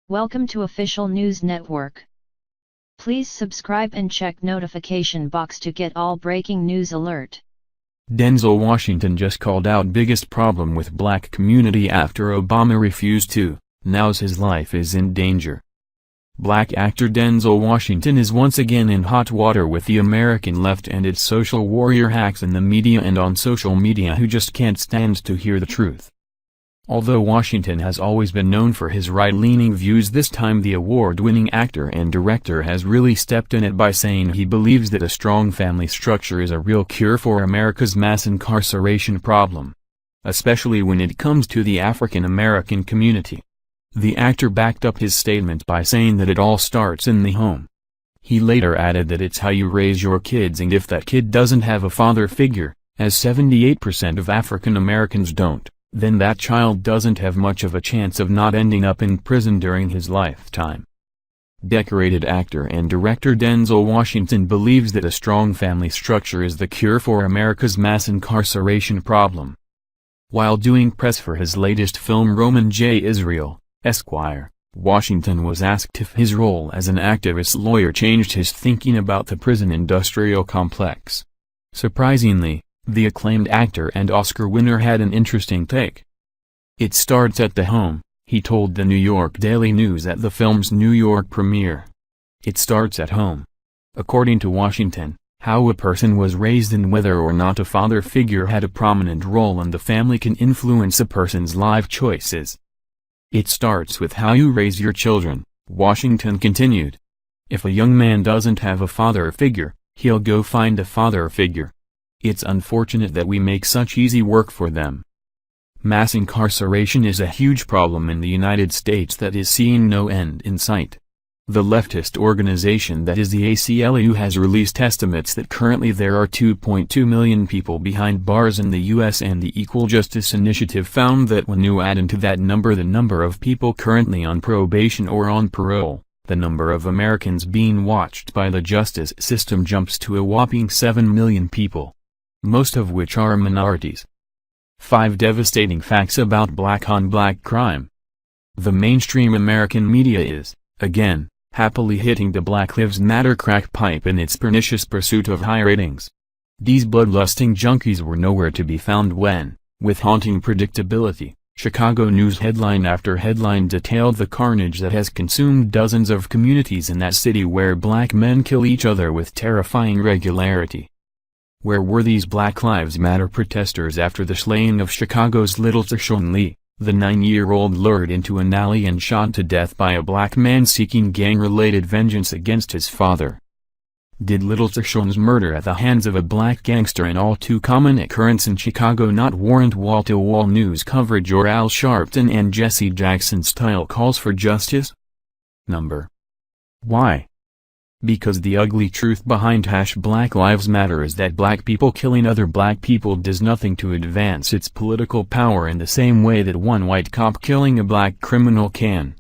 Welcome to Official News Network. Please subscribe and check notification box to get all breaking news alert. Denzel Washington just called out biggest problem with black community after Obama refused to, now's his life is in danger. Black actor Denzel Washington is once again in hot water with the American left and its social warrior hacks in the media and on social media who just can't stand to hear the truth. Although Washington has always been known for his right-leaning views, this time the award-winning actor and director has really stepped in it by saying he believes that a strong family structure is a real cure for America's mass incarceration problem, especially when it comes to the African American community. The actor backed up his statement by saying that it all starts in the home. He later added that it's how you raise your kids, and if that kid doesn't have a father figure, as 78% of African Americans don't, then that child doesn't have much of a chance of not ending up in prison during his lifetime. Decorated actor and director Denzel Washington believes that a strong family structure is the cure for America's mass incarceration problem. While doing press for his latest film Roman J. Israel, Esquire, Washington was asked if his role as an activist lawyer changed his thinking about the prison industrial complex. Surprisingly, the acclaimed actor and Oscar winner had an interesting take. "It starts at the home," he told the New York Daily News at the film's New York premiere. "It starts at home." According to Washington, how a person was raised and whether or not a father figure had a prominent role in the family can influence a person's life choices. "It starts with how you raise your children," Washington continued. "If a young man doesn't have a father figure, he'll go find a father figure. It's unfortunate that we make such easy work for them." Mass incarceration is a huge problem in the United States that is seeing no end in sight. The leftist organization that is the ACLU has released estimates that currently there are 2.2 million people behind bars in the U.S., and the Equal Justice Initiative found that when you add into that number the number of people currently on probation or on parole, the number of Americans being watched by the justice system jumps to a whopping 7 million people, most of which are minorities. 5 devastating facts about black-on-black crime. The mainstream American media is, again, happily hitting the Black Lives Matter crack pipe in its pernicious pursuit of high ratings. These bloodlusting junkies were nowhere to be found when, with haunting predictability, Chicago news headline after headline detailed the carnage that has consumed dozens of communities in that city where black men kill each other with terrifying regularity. Where were these Black Lives Matter protesters after the slaying of Chicago's Little Tashon Lee, the 9-year-old lured into an alley and shot to death by a black man seeking gang-related vengeance against his father? Did Little Tashon's murder at the hands of a black gangster, an all-too-common occurrence in Chicago, not warrant wall-to-wall news coverage or Al Sharpton and Jesse Jackson-style calls for justice? Why? Because the ugly truth behind #Black Lives Matter is that black people killing other black people does nothing to advance its political power in the same way that one white cop killing a black criminal can.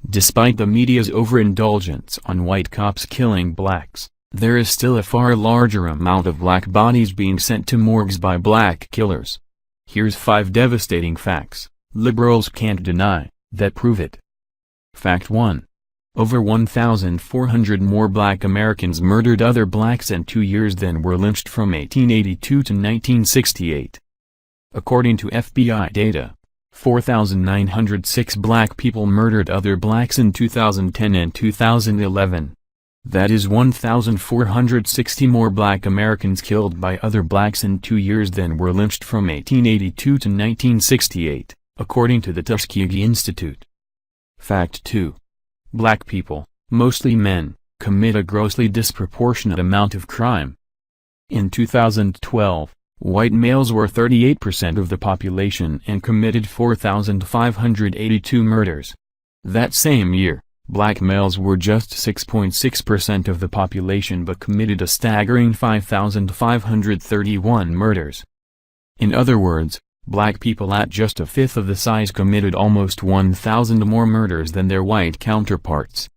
Despite the media's overindulgence on white cops killing blacks, there is still a far larger amount of black bodies being sent to morgues by black killers. Here's 5 devastating facts, liberals can't deny, that prove it. Fact 1. Over 1,400 more black Americans murdered other blacks in 2 years than were lynched from 1882 to 1968. According to FBI data, 4,906 black people murdered other blacks in 2010 and 2011. That is 1,460 more black Americans killed by other blacks in 2 years than were lynched from 1882 to 1968, according to the Tuskegee Institute. Fact 2. Black people, mostly men, commit a grossly disproportionate amount of crime. In 2012, white males were 38% of the population and committed 4,582 murders. That same year, black males were just 6.6% of the population but committed a staggering 5,531 murders. In other words, black people at just a fifth of the size committed almost 1,000 more murders than their white counterparts.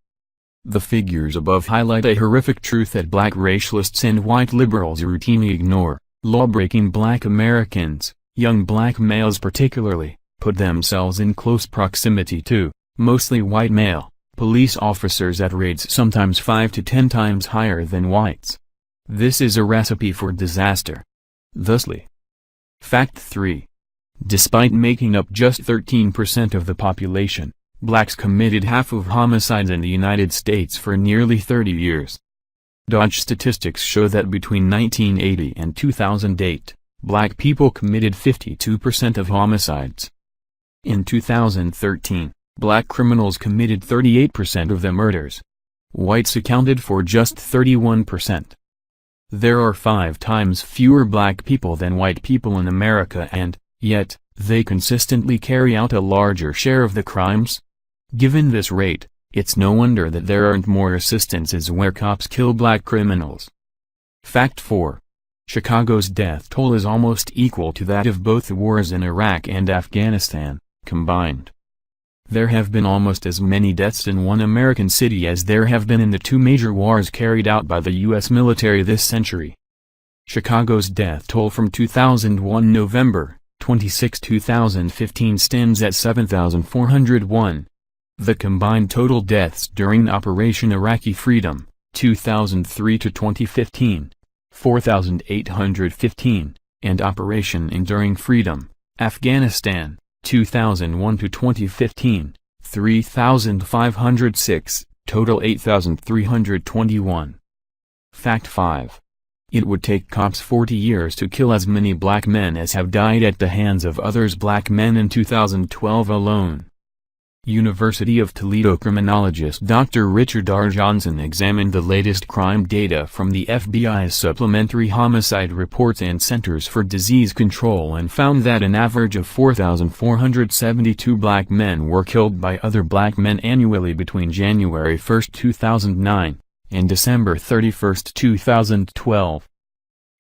The figures above highlight a horrific truth that black racialists and white liberals routinely ignore. Law-breaking black Americans, young black males particularly, put themselves in close proximity to, Mostly white male, police officers at rates sometimes 5 to 10 times higher than whites. This is a recipe for disaster. Thusly. Fact 3. Despite making up just 13% of the population, blacks committed half of homicides in the United States for nearly 30 years. Dodge statistics show that between 1980 and 2008, black people committed 52% of homicides. In 2013, black criminals committed 38% of the murders. Whites accounted for just 31%. There are 5 times fewer black people than white people in America and, yet, they consistently carry out a larger share of the crimes? Given this rate, it's no wonder that there aren't more instances where cops kill black criminals. Fact 4. Chicago's death toll is almost equal to that of both the wars in Iraq and Afghanistan, combined. There have been almost as many deaths in one American city as there have been in the 2 major wars carried out by the U.S. military this century. Chicago's death toll from 2001 November 26, 2015 stands at 7,401. The combined total deaths during Operation Iraqi Freedom, 2003 to 2015, 4,815, and Operation Enduring Freedom, Afghanistan, 2001 to 2015, 3,506, total 8,321. Fact 5. It would take cops 40 years to kill as many black men as have died at the hands of others black men in 2012 alone. University of Toledo criminologist Dr. Richard R. Johnson examined the latest crime data from the FBI's Supplementary Homicide Reports and Centers for Disease Control and found that an average of 4,472 black men were killed by other black men annually between January 1, 2009, and December 31, 2012.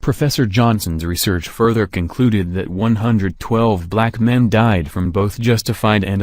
Professor Johnson's research further concluded that 112 black men died from both justified and